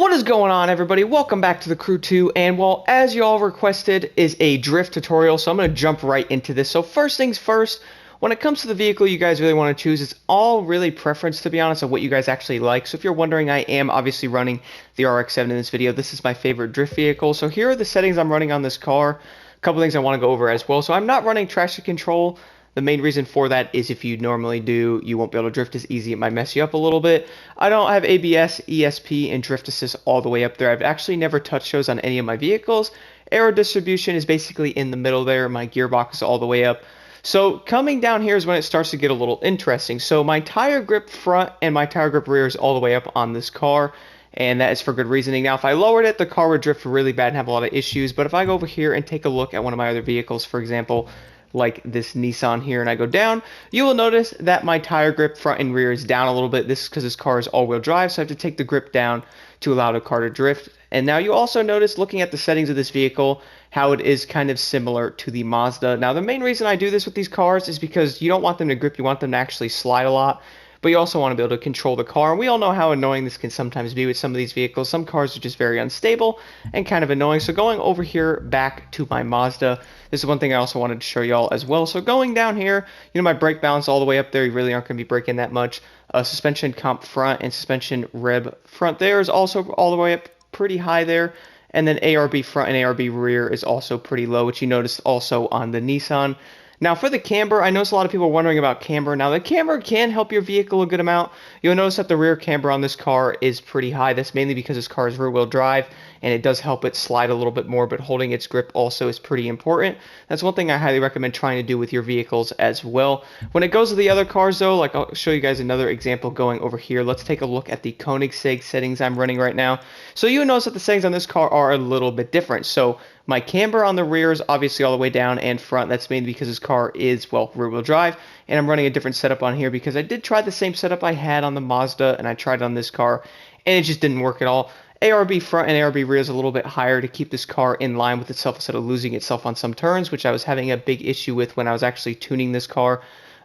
What is going on, everybody? Welcome back to the Crew 2, and well, as y'all requested, is a drift tutorial, so I'm going to jump right into this. So first things first, when it comes to the vehicle you guys really want to choose, it's all really preference, to be honest, of what you guys actually like. So if you're wondering, I am obviously running the RX-7 in this video. This is my favorite drift vehicle. So here are the settings I'm running on this car. A couple things I want to go over as well. So I'm not running traction control. The main reason for that is if you normally do, you won't be able to drift as easy. It might mess you up a little bit. I don't have ABS, ESP, and drift assist all the way up there. I've actually never touched those on any of my vehicles. Aero distribution is basically in the middle there. My gearbox is all the way up. So coming down here is when it starts to get a little interesting. So my tire grip front and my tire grip rear is all the way up on this car, and that is for good reasoning. Now, if I lowered it, the car would drift really bad and have a lot of issues. But if I go over here and take a look at one of my other vehicles, for example, like this Nissan here, and I go down, you will notice that my tire grip front and rear is down a little bit. This is because this car is all-wheel drive, so I have to take the grip down to allow the car to drift. And now you also notice, looking at the settings of this vehicle, how it is kind of similar to the Mazda. Now, the main reason I do this with these cars is because you don't want them to grip, you want them to actually slide a lot. But you also want to be able to control the car. And we all know how annoying this can sometimes be with some of these vehicles. Some cars are just very unstable and kind of annoying. So going over here back to my Mazda, this is one thing I also wanted to show y'all as well. So going down here, my brake balance all the way up there, you really aren't going to be braking that much. Suspension comp front and suspension reb front there is also all the way up pretty high there. And then ARB front and ARB rear is also pretty low, which you notice also on the Nissan. Now for the camber, I notice a lot of people are wondering about camber. Now the camber can help your vehicle a good amount. You'll notice that the rear camber on this car is pretty high. That's mainly because this car is rear-wheel drive, and it does help it slide a little bit more, but holding its grip also is pretty important. That's one thing I highly recommend trying to do with your vehicles as well. When it goes to the other cars though, like I'll show you guys another example going over here. Let's take a look at the Koenigsegg settings I'm running right now. So you notice that the settings on this car are a little bit different. So my camber on the rear is obviously all the way down and front. That's mainly because this car is, well, rear-wheel drive. And I'm running a different setup on here because I did try the same setup I had on the Mazda, and I tried it on this car, and it just didn't work at all. ARB front and ARB rear is a little bit higher to keep this car in line with itself instead of losing itself on some turns, which I was having a big issue with when I was actually tuning this car.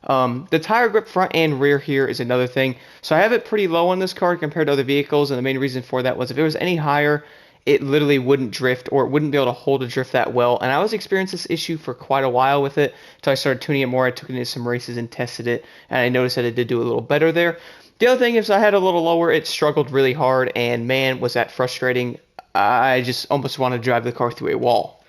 The tire grip front and rear here is another thing. So I have it pretty low on this car compared to other vehicles, and the main reason for that was if it was any higher, it literally wouldn't drift, or it wouldn't be able to hold a drift that well. And I was experiencing this issue for quite a while with it until I started tuning it more. I took it into some races and tested it, and I noticed that it did do a little better there. The other thing is I had a little lower, it struggled really hard, and man, was that frustrating. I just almost wanted to drive the car through a wall.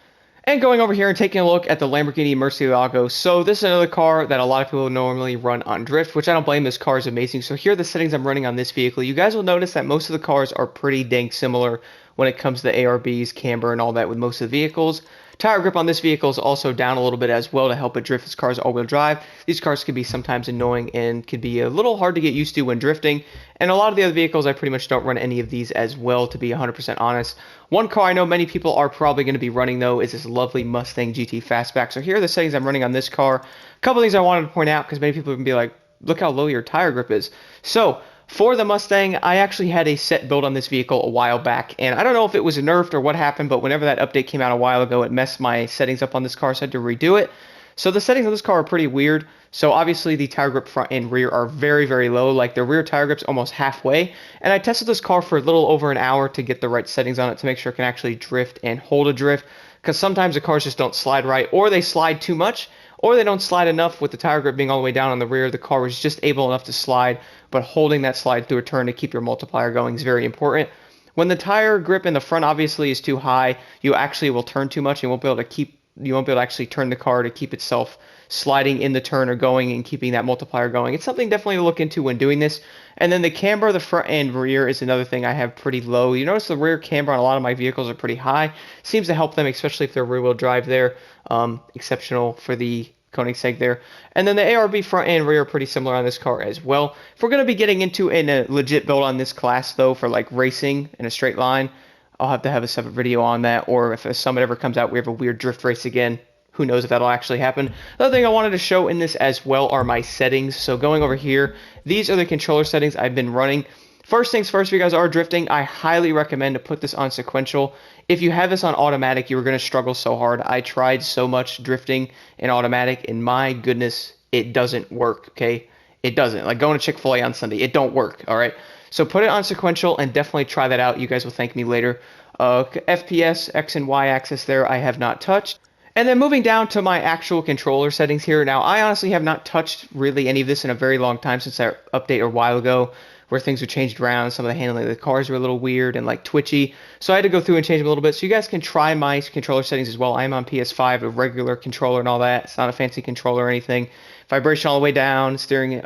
And going over here and taking a look at the Lamborghini Murcielago. So this is another car that a lot of people normally run on drift, which I don't blame. This car is amazing. So here are the settings I'm running on this vehicle. You guys will notice that most of the cars are pretty dang similar when it comes to ARBs, camber, and all that with most of the vehicles. Tire grip on this vehicle is also down a little bit as well to help it drift. This car is all-wheel drive. These cars can be sometimes annoying and can be a little hard to get used to when drifting. And a lot of the other vehicles, I pretty much don't run any of these as well, to be 100% honest. One car I know many people are probably going to be running, though, is this lovely Mustang GT Fastback. So here are the settings I'm running on this car. A couple things I wanted to point out because many people can be like, look how low your tire grip is. So for the Mustang, I actually had a set build on this vehicle a while back, and I don't know if it was nerfed or what happened, but whenever that update came out a while ago, it messed my settings up on this car, so I had to redo it. So the settings on this car are pretty weird. So obviously the tire grip front and rear are very, very low, like the rear tire grip's almost halfway, and I tested this car for a little over an hour to get the right settings on it to make sure it can actually drift and hold a drift, because sometimes the cars just don't slide right, or they slide too much, or they don't slide enough. With the tire grip being all the way down on the rear, the car was just able enough to slide, but holding that slide through a turn to keep your multiplier going is very important. When the tire grip in the front obviously is too high, you actually will turn too much and you won't be able to actually turn the car to keep itself sliding in the turn or going and keeping that multiplier going. It's something definitely to look into when doing this. And then the camber, the front and rear, is another thing I have pretty low. You notice the rear camber on a lot of my vehicles are pretty high. Seems to help them, especially if they're rear-wheel drive there. Exceptional for the Koenigsegg there. And then the ARB front and rear are pretty similar on this car as well. If we're going to be getting into a legit build on this class, though, for like racing in a straight line, I'll have to have a separate video on that. Or if a Summit ever comes out, we have a weird drift race again. Who knows if that'll actually happen. The other thing I wanted to show in this as well are my settings. So going over here, these are the controller settings I've been running. First things first, if you guys are drifting, I highly recommend to put this on sequential. If you have this on automatic, you are going to struggle so hard. I tried so much drifting in automatic, and my goodness, it doesn't work, okay? It doesn't. Like going to Chick-fil-A on Sunday, it don't work, all right? So put it on sequential and definitely try that out. You guys will thank me later. FPS, X and Y axis there, I have not touched. And then moving down to my actual controller settings here. Now, I honestly have not touched really any of this in a very long time since that update a while ago where things were changed around. Some of the handling of the cars were a little weird and like twitchy. So I had to go through and change them a little bit. So you guys can try my controller settings as well. I'm on PS5, a regular controller and all that. It's not a fancy controller or anything. Vibration all the way down, steering,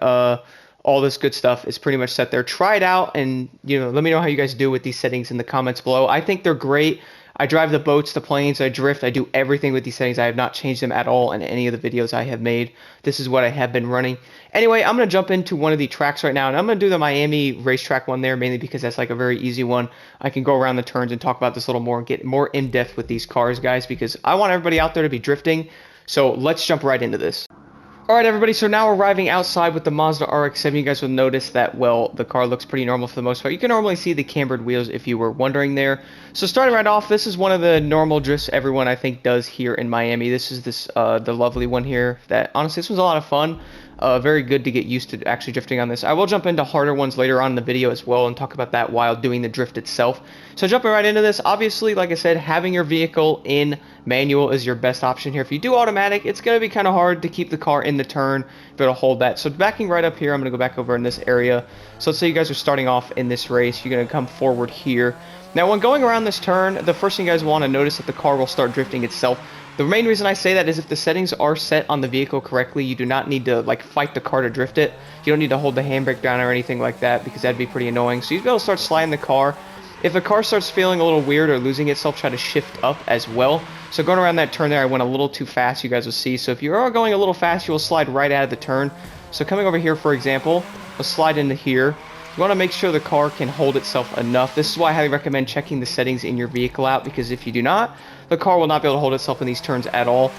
all this good stuff is pretty much set there. Try it out and, let me know how you guys do with these settings in the comments below. I think they're great. I drive the boats, the planes, I drift, I do everything with these settings. I have not changed them at all in any of the videos I have made. This is what I have been running. Anyway, I'm going to jump into one of the tracks right now, and I'm going to do the Miami racetrack one there, mainly because that's like a very easy one. I can go around the turns and talk about this a little more and get more in-depth with these cars, guys, because I want everybody out there to be drifting. So let's jump right into this. Alright everybody, so now we're arriving outside with the Mazda RX-7. You guys will notice that, well, the car looks pretty normal for the most part. You can normally see the cambered wheels if you were wondering there. So starting right off, this is one of the normal drifts everyone I think does here in Miami. This is the lovely one here that, honestly, this was a lot of fun. Very good to get used to actually drifting on this. I will jump into harder ones later on in the video as well and talk about that while doing the drift itself. So jumping right into this, obviously, like I said, having your vehicle in manual is your best option here. If you do automatic, it's going to be kind of hard to keep the car in the turn, be able to hold that. So backing right up here, I'm going to go back over in this area. So let's say you guys are starting off in this race. You're going to come forward here. Now, when going around this turn, the first thing you guys want to notice that the car will start drifting itself. The main reason I say that is if the settings are set on the vehicle correctly, you do not need to like fight the car to drift it. You don't need to hold the handbrake down or anything like that because that'd be pretty annoying. So you'd be able to start sliding the car. If the car starts feeling a little weird or losing itself, try to shift up as well. So going around that turn there, I went a little too fast, you guys will see. So if you are going a little fast, you will slide right out of the turn. So coming over here, for example, let's slide into here. You want to make sure the car can hold itself enough. This is why I highly recommend checking the settings in your vehicle out, because if you do not, the car will not be able to hold itself in these turns at all.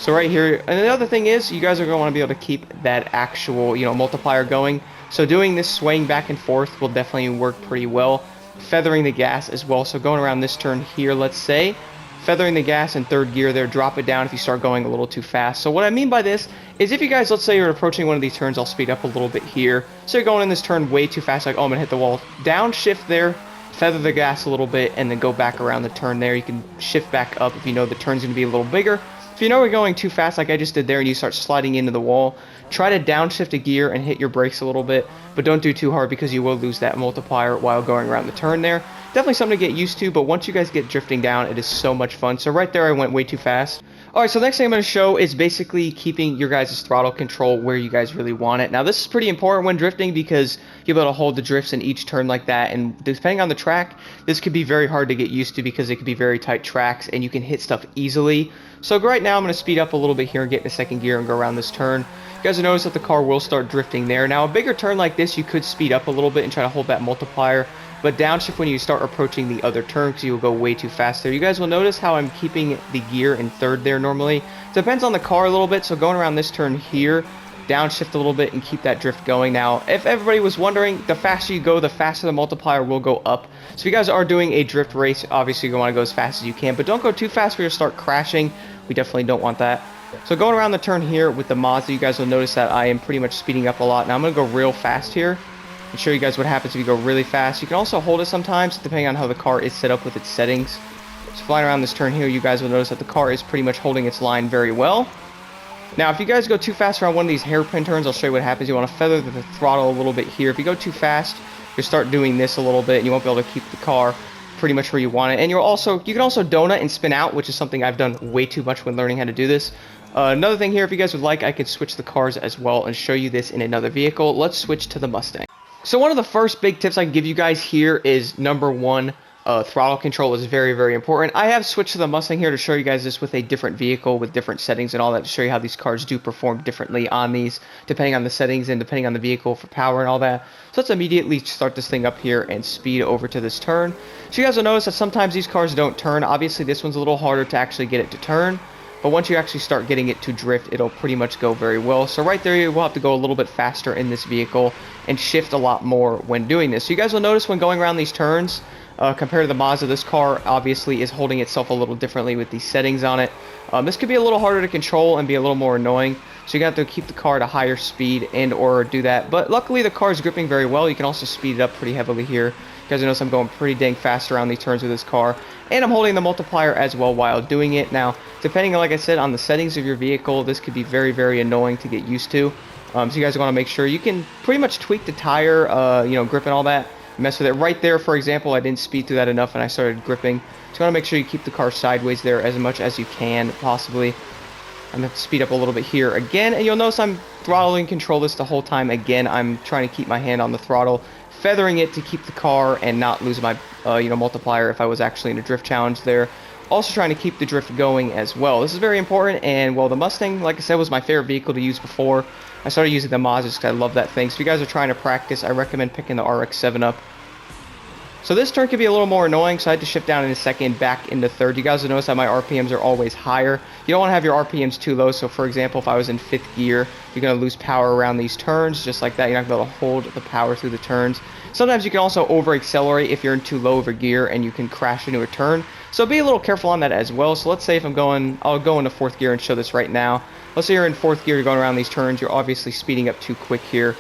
So right here, and the other thing is, you guys are going to want to be able to keep that actual, multiplier going. So doing this swaying back and forth will definitely work pretty well. Feathering the gas as well. So going around this turn here, let's say, feathering the gas in third gear there, drop it down if you start going a little too fast. So what I mean by this is if you guys, let's say you're approaching one of these turns, I'll speed up a little bit here. So you're going in this turn way too fast, like, oh, I'm going to hit the wall. Downshift there, feather the gas a little bit, and then go back around the turn there. You can shift back up if you know the turn's going to be a little bigger. If you know we're going too fast like I just did there and you start sliding into the wall, try to downshift a gear and hit your brakes a little bit, but don't do too hard because you will lose that multiplier while going around the turn there. Definitely something to get used to, but once you guys get drifting down, it is so much fun. So right there, I went way too fast. Alright, so the next thing I'm going to show is basically keeping your guys' throttle control where you guys really want it. Now, this is pretty important when drifting because you'll be able to hold the drifts in each turn like that, and depending on the track, this could be very hard to get used to because it could be very tight tracks, and you can hit stuff easily. So right now, I'm going to speed up a little bit here and get in a second gear and go around this turn. You guys will notice that the car will start drifting there. Now, a bigger turn like this, you could speed up a little bit and try to hold that multiplier, but downshift when you start approaching the other turn because you'll go way too fast there. You guys will notice how I'm keeping the gear in third there normally. Depends on the car a little bit, so going around this turn here, downshift a little bit and keep that drift going. Now, if everybody was wondering, the faster you go, the faster the multiplier will go up. So if you guys are doing a drift race, obviously you want to go as fast as you can, but don't go too fast where you'll start crashing. We definitely don't want that. So going around the turn here with the Mazda, you guys will notice that I am pretty much speeding up a lot. Now I'm going to go real fast here and show you guys what happens if you go really fast. You can also hold it sometimes depending on how the car is set up with its settings. So flying around this turn here, you guys will notice that the car is pretty much holding its line very well. Now, if you guys go too fast around one of these hairpin turns, I'll show you what happens. You want to feather the throttle a little bit here. If you go too fast, you'll start doing this a little bit, and you won't be able to keep the car pretty much where you want it. And you can also donut and spin out, which is something I've done way too much when learning how to do this. Another thing here, if you guys would like, I could switch the cars as well and show you this in another vehicle. Let's switch to the Mustang. So one of the first big tips I can give you guys here is number one, throttle control is very, very important. I have switched to the Mustang here to show you guys this with a different vehicle with different settings and all that to show you how these cars do perform differently on these depending on the settings and depending on the vehicle for power and all that. So let's immediately start this thing up here and speed over to this turn. So you guys will notice that sometimes these cars don't turn. Obviously this one's a little harder to actually get it to turn, but once you actually start getting it to drift, it'll pretty much go very well. So right there, you will have to go a little bit faster in this vehicle and shift a lot more when doing this. So you guys will notice when going around these turns, Compared to the Mazda, this car obviously is holding itself a little differently with these settings on it. This could be a little harder to control and be a little more annoying, so you got to keep the car at a higher speed and or do that. But luckily the car is gripping very well. You can also speed it up pretty heavily here. You guys notice I'm going pretty dang fast around these turns with this car, and I'm holding the multiplier as well while doing it. Now, depending, like I said, on the settings of your vehicle, this could be very, very annoying to get used to. So you guys want to make sure you can pretty much tweak the tire, grip and all that. Mess with it right there. For example, I didn't speed through that enough and I started gripping. So you want to make sure you keep the car sideways there as much as you can possibly. I'm going to speed up a little bit here again, and you'll notice I'm throttling control this the whole time. Again, I'm trying to keep my hand on the throttle, feathering it to keep the car and not lose my multiplier if I was actually in a drift challenge there. Also trying to keep the drift going as well. This is very important, and well, the Mustang, like I said, was my favorite vehicle to use before. I started using the Mazda because I love that thing. So if you guys are trying to practice, I recommend picking the RX-7 up. So this turn could be a little more annoying, so I had to shift down in a second, back into third. You guys will notice that my RPMs are always higher. You don't want to have your RPMs too low, so for example, if I was in 5th gear, you're going to lose power around these turns, just like that. You're not going to be able to hold the power through the turns. Sometimes you can also over-accelerate if you're in too low of a gear and you can crash into a turn. So be a little careful on that as well. So let's say if I'll go into 4th gear and show this right now. Let's say you're in 4th gear, you're going around these turns, you're obviously speeding up too quick here.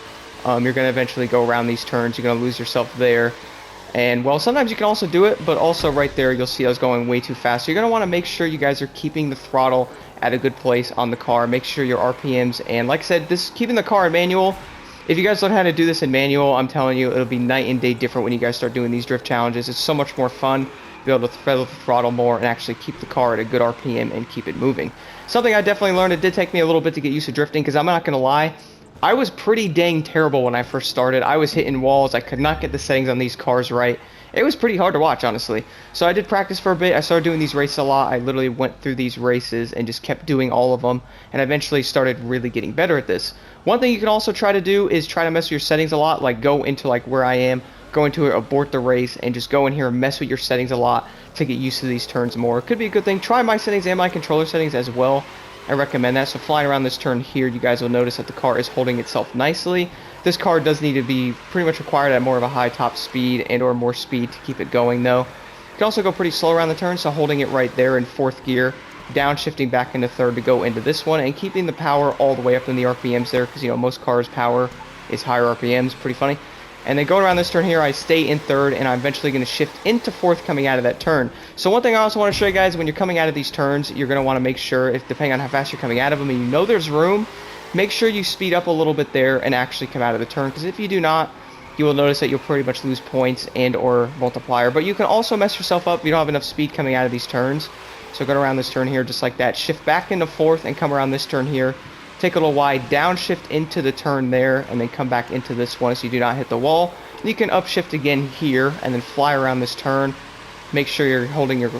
You're going to eventually go around these turns, you're going to lose yourself there. And, well, sometimes you can also do it, but also right there you'll see I was going way too fast. So you're going to want to make sure you guys are keeping the throttle at a good place on the car. Make sure your RPMs, and like I said, keeping the car in manual. If you guys learn how to do this in manual, I'm telling you, it'll be night and day different when you guys start doing these drift challenges. It's so much more fun to be able to feather the throttle more and actually keep the car at a good RPM and keep it moving. Something I definitely learned, it did take me a little bit to get used to drifting, because I'm not going to lie, I was pretty dang terrible when I first started. I was hitting walls. I could not get the settings on these cars right. It was pretty hard to watch, honestly. So I did practice for a bit. I started doing these races a lot. I literally went through these races and just kept doing all of them, and eventually started really getting better at this. One thing you can also try to do is try to mess with your settings a lot, like go into like where I am, go into it, abort the race, and just go in here and mess with your settings a lot to get used to these turns more. It could be a good thing. Try my settings and my controller settings as well. I recommend that. So flying around this turn here, you guys will notice that the car is holding itself nicely. This car does need to be pretty much required at more of a high top speed and or more speed to keep it going though. You can also go pretty slow around the turn, so holding it right there in 4th gear, downshifting back into 3rd to go into this one, and keeping the power all the way up in the RPMs there, because most cars' power is higher RPMs. Pretty funny. And then going around this turn here, I stay in 3rd, and I'm eventually going to shift into 4th coming out of that turn. So one thing I also want to show you guys, when you're coming out of these turns, you're going to want to make sure, depending on how fast you're coming out of them, and there's room, make sure you speed up a little bit there and actually come out of the turn, because if you do not, you will notice that you'll pretty much lose points and or multiplier. But you can also mess yourself up if you don't have enough speed coming out of these turns. So go around this turn here just like that, shift back into 4th and come around this turn here. Take a little wide, downshift into the turn there, and then come back into this one so you do not hit the wall. You can upshift again here and then fly around this turn. Make sure you're holding your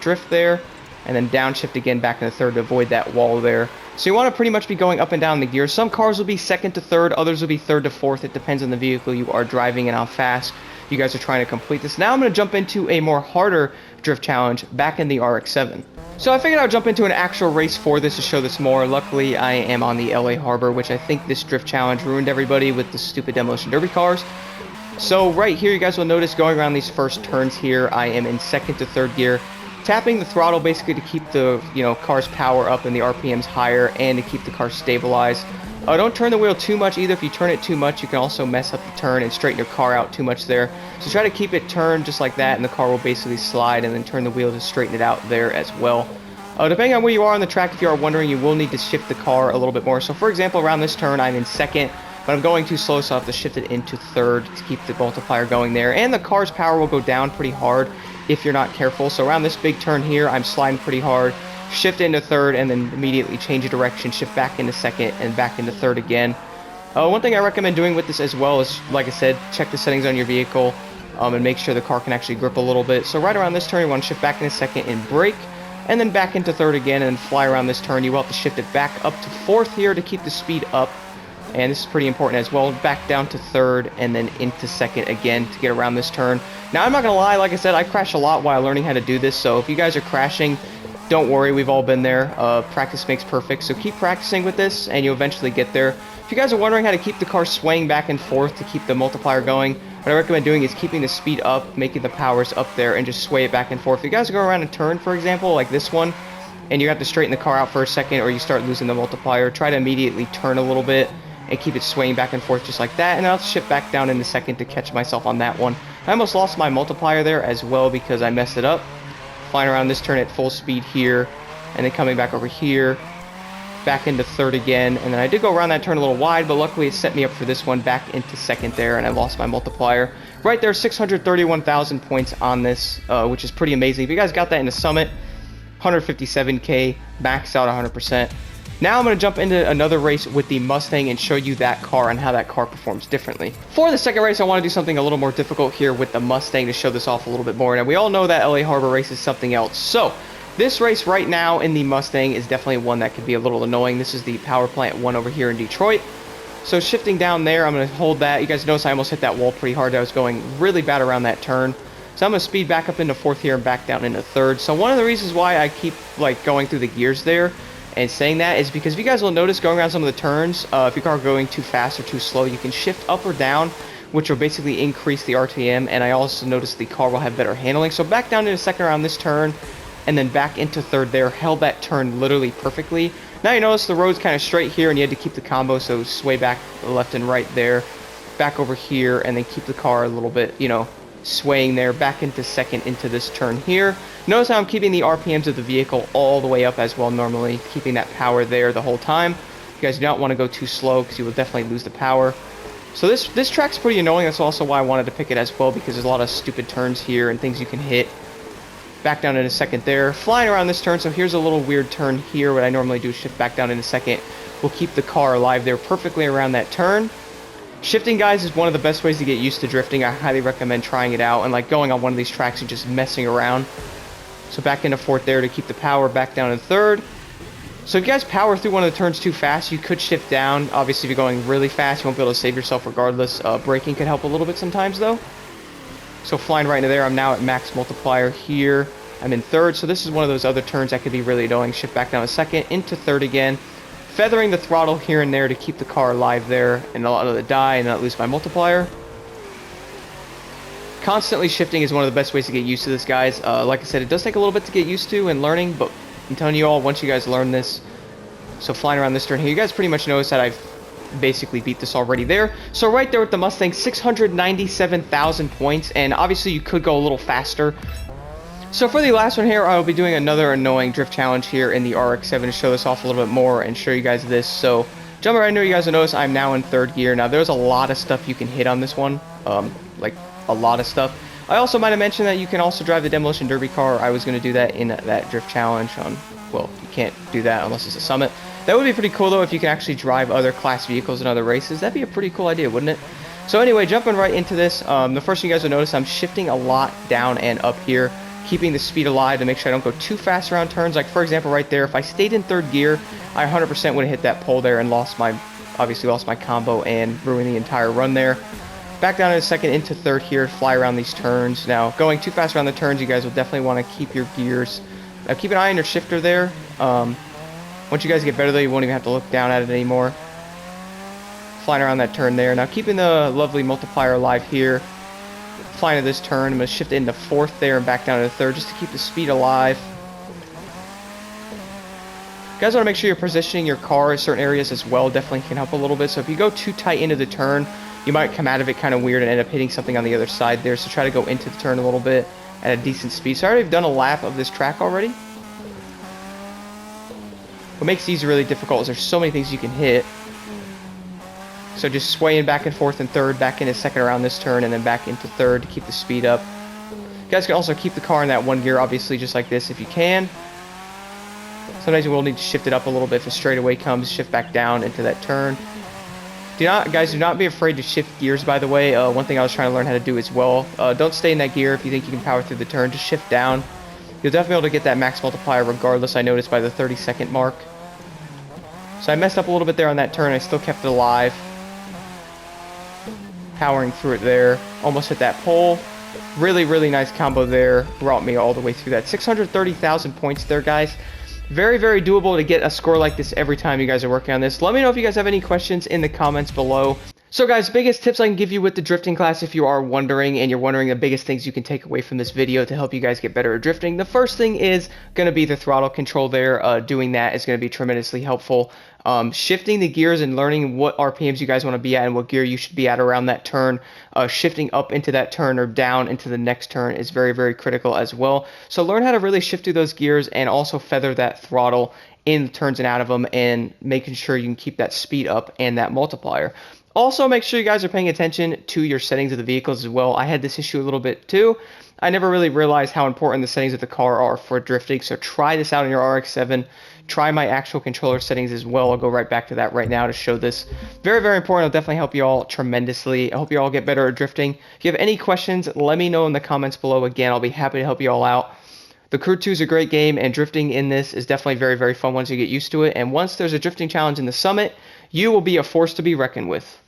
drift there, and then downshift again back into 3rd to avoid that wall there. So you want to pretty much be going up and down the gears. Some cars will be 2nd to 3rd, others will be 3rd to 4th. It depends on the vehicle you are driving and how fast you guys are trying to complete this. Now I'm going to jump into a more harder drift challenge back in the RX-7. So I figured I'd jump into an actual race for this to show this more. Luckily, I am on the LA Harbor, which I think this drift challenge ruined everybody with the stupid Demolition Derby cars. So right here, you guys will notice going around these first turns here, I am in 2nd to 3rd gear, tapping the throttle basically to keep the car's power up and the RPMs higher, and to keep the car stabilized. Don't turn the wheel too much either. If you turn it too much, you can also mess up the turn and straighten your car out too much there. So try to keep it turned just like that, and the car will basically slide, and then turn the wheel to straighten it out there as well. Depending on where you are on the track, if you are wondering, you will need to shift the car a little bit more. So for example, around this turn, I'm in 2nd, but I'm going too slow, so I have to shift it into 3rd to keep the multiplier going there. And the car's power will go down pretty hard if you're not careful. So around this big turn here, I'm sliding pretty hard. Shift into 3rd, and then immediately change of direction, shift back into 2nd and back into 3rd again. One thing I recommend doing with this as well is, like I said, check the settings on your vehicle and make sure the car can actually grip a little bit. So right around this turn, you want to shift back into 2nd and brake, and then back into 3rd again, and then fly around this turn. You will have to shift it back up to 4th here to keep the speed up, and this is pretty important as well. Back down to 3rd and then into 2nd again to get around this turn. Now I'm not going to lie, like I said, I crash a lot while learning how to do this, so if you guys are crashing, don't worry, we've all been there. Practice makes perfect, so keep practicing with this, and you'll eventually get there. If you guys are wondering how to keep the car swaying back and forth to keep the multiplier going, what I recommend doing is keeping the speed up, making the powers up there, and just sway it back and forth. If you guys go around a turn, for example, like this one, and you have to straighten the car out for a second, or you start losing the multiplier, try to immediately turn a little bit, and keep it swaying back and forth just like that, and I'll shift back down in a second to catch myself on that one. I almost lost my multiplier there as well because I messed it up. Flying around this turn at full speed here, and then coming back over here, back into third again, and then I did go around that turn a little wide, but luckily it set me up for this one back into second there, and I lost my multiplier. Right there, 631,000 points on this, which is pretty amazing. If you guys got that in the Summit, 157k, maxed out 100%. Now I'm going to jump into another race with the Mustang and show you that car and how that car performs differently. For the second race, I want to do something a little more difficult here with the Mustang to show this off a little bit more. Now, we all know that LA Harbor race is something else. So, this race right now in the Mustang is definitely one that could be a little annoying. This is the power plant one over here in Detroit. So, shifting down there, I'm going to hold that. You guys notice I almost hit that wall pretty hard. I was going really bad around that turn. So, I'm going to speed back up into fourth here and back down into third. So, one of the reasons why I keep like going through the gears there and saying that is because if you guys will notice going around some of the turns, if your car is going too fast or too slow, you can shift up or down, which will basically increase the RTM, and I also noticed the car will have better handling. So back down into second around this turn, and then back into third there, held that turn literally perfectly. Now you notice the road's kind of straight here, and you had to keep the combo, so sway back left and right there, back over here, and then keep the car a little bit, you know, swaying there, back into second into this turn here. Notice how I'm keeping the RPMs of the vehicle all the way up as well normally, keeping that power there the whole time. You guys do not want to go too slow because you will definitely lose the power. So this track's pretty annoying. That's also why I wanted to pick it as well, because there's a lot of stupid turns here and things you can hit. Back down in a second there. Flying around this turn, so here's a little weird turn here. What I normally do is shift back down in a second. We'll keep the car alive there perfectly around that turn. Shifting, guys, is one of the best ways to get used to drifting. I highly recommend trying it out and like going on one of these tracks and just messing around. So back into fourth there to keep the power, back down in third. So if you guys power through one of the turns too fast, you could shift down. Obviously, if you're going really fast, you won't be able to save yourself regardless. Braking could help a little bit sometimes, though. So flying right into there, I'm now at max multiplier here. I'm in third, so this is one of those other turns that could be really annoying. Shift back down a second, into third again. Feathering the throttle here and there to keep the car alive there and not let it die and not lose my multiplier. Constantly shifting is one of the best ways to get used to this, guys. Like I said, it does take a little bit to get used to and learning, but I'm telling you all, once you guys learn this, so flying around this turn here, you guys pretty much notice that I've basically beat this already there. So right there with the Mustang, 697,000 points, and obviously you could go a little faster. So for the last one here, I'll be doing another annoying drift challenge here in the RX-7 to show this off a little bit more and show you guys this. So jumping right into it, you guys will notice I'm now in third gear. Now there's a lot of stuff you can hit on this one, like a lot of stuff. I also might have mentioned that you can also drive the Demolition Derby car. I was going to do that in that drift challenge on, well, you can't do that unless it's a Summit. That would be pretty cool though if you can actually drive other class vehicles in other races. That'd be a pretty cool idea, wouldn't it? So anyway, jumping right into this, the first thing you guys will notice, I'm shifting a lot down and up here, keeping the speed alive to make sure I don't go too fast around turns. Like for example right there, if I stayed in third gear, I 100% would have hit that pole there and obviously lost my combo and ruined the entire run there. Back down in a second into third here, fly around these turns. Now, going too fast around the turns, you guys will definitely want to keep your gears. Keep an eye on your shifter there. Once you guys get better though, you won't even have to look down at it anymore. Flying around that turn there. Now, keeping the lovely multiplier alive here. Flying to this turn, I'm going to shift into fourth there and back down to third just to keep the speed alive. You guys want to make sure you're positioning your car in certain areas as well. Definitely can help a little bit. So if you go too tight into the turn, you might come out of it kind of weird and end up hitting something on the other side there. So try to go into the turn a little bit at a decent speed. So I already have done a lap of this track already. What makes these really difficult is there's so many things you can hit. So just swaying back and forth in third, back into second around this turn, and then back into third to keep the speed up. You guys can also keep the car in that one gear, obviously, just like this if you can. Sometimes you will need to shift it up a little bit if a straightaway comes, shift back down into that turn. Guys, do not be afraid to shift gears, by the way. One thing I was trying to learn how to do as well. Don't stay in that gear if you think you can power through the turn. Just shift down. You'll definitely be able to get that max multiplier regardless, I noticed, by the 30-second mark. So I messed up a little bit there on that turn. I still kept it alive. Powering through it there. Almost hit that pole. Really nice combo there. Brought me all the way through that. 630,000 points there, guys. Very doable to get a score like this every time you guys are working on this. Let me know if you guys have any questions in the comments below. So guys, biggest tips I can give you with the drifting class if you are wondering, and you're wondering the biggest things you can take away from this video to help you guys get better at drifting. The first thing is going to be the throttle control there. Doing that is going to be tremendously helpful. Shifting the gears and learning what RPMs you guys want to be at and what gear you should be at around that turn. Shifting up into that turn or down into the next turn is very critical as well. So learn how to really shift through those gears and also feather that throttle in turns and out of them, and making sure you can keep that speed up and that multiplier. Also, make sure you guys are paying attention to your settings of the vehicles as well. I had this issue a little bit too. I never really realized how important the settings of the car are for drifting, so try this out on your RX-7. Try my actual controller settings as well. I'll go right back to that right now to show this. Very important. It'll definitely help you all tremendously. I hope you all get better at drifting. If you have any questions, let me know in the comments below. Again, I'll be happy to help you all out. The Crew 2 is a great game, and drifting in this is definitely very fun once you get used to it. And once there's a drifting challenge in the summit, you will be a force to be reckoned with.